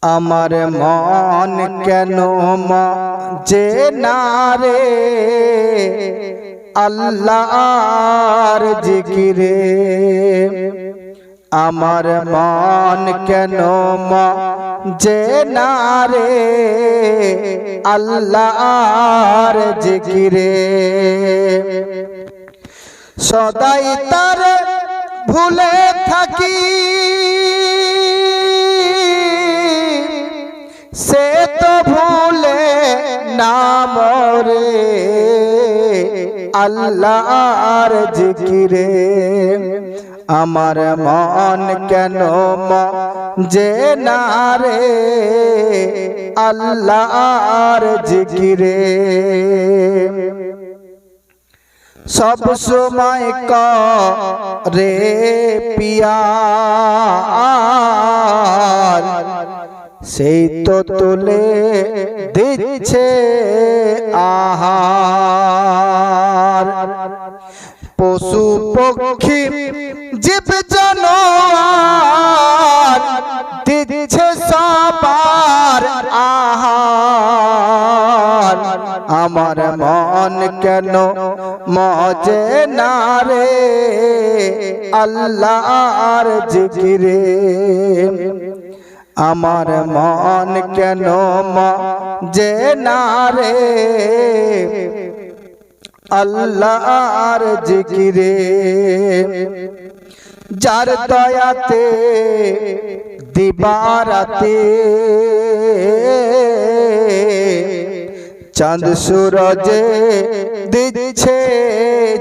আমার মন কেন যে না রে আল্লাহর জিকিরে। আমার মন কেন যে না রে আল্লাহর জিকিরে। সদাই তার ভুলে থাকি সে তো ভুলে না মরে আল্লাহর জিকিরে। আমার মন কেন যে না রে আল্লাহর জিকিরে। সব সময় করে পিয়ার সেই তো তুলে দিচ্ছে আহার। পশু পক্ষী জীব জানোয়ার দিচ্ছে সবার আহার। আমার মন কেন মজে না রে আল্লাহর জিকিরে। আমার মন কেন যে না রে আল্লাহর জিকিরে। যার দয়াতে দিবারাতে চাঁদ সূরজে দিচ্ছে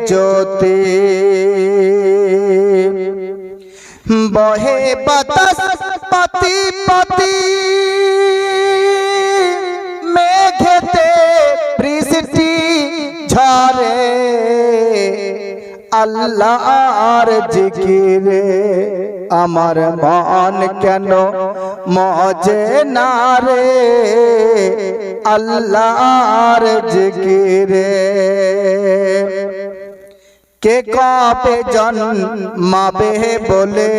জ্যোতি। বহে বাতাস পাতি পাতি মেঘেতে বৃষ্টি ঝরে আল্লাহর জিকিরে। আমার মন কেন মজে না রে আল্লাহর জিকিরে। কে কবে জন্মাবে বলে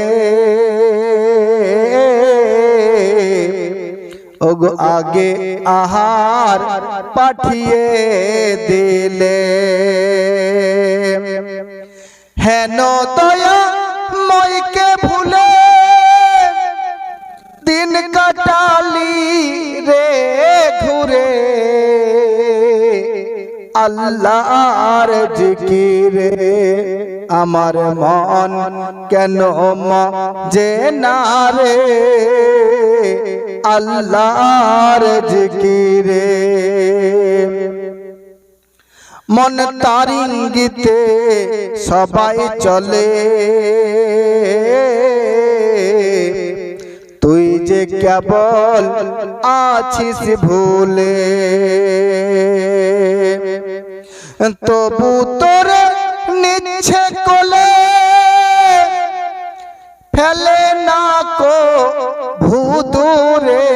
ওগো আগে আহার পাঠিয়ে দিলে। হেন দয়া মইকে ভুলে দিন কাটালি রে ঘুরে আল্লাহর জিকিরে। আমার মন কেন যে না রে আল্লাহর জিকিরে। মন তার ইঙ্গিতে সবাই চলে তুই যে কেবল আছিস ভুলে। তবু তোর নিচ্ছে কোলে ফেলে না কো ভূদূরে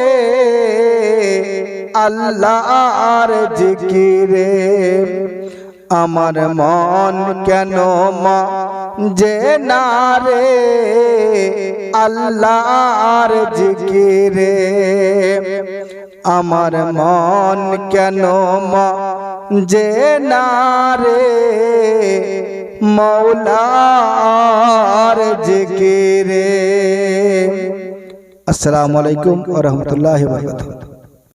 আল্লাহর জিকিরে। আমার মন কেন যে না রে আল্লাহর জিকিরে। আমার মন কেন যে না রে মৌলার জিকিরে। আসসালামু আলাইকুম ওয়া রাহমাতুল্লাহি ওয়া বারাকাতুহু।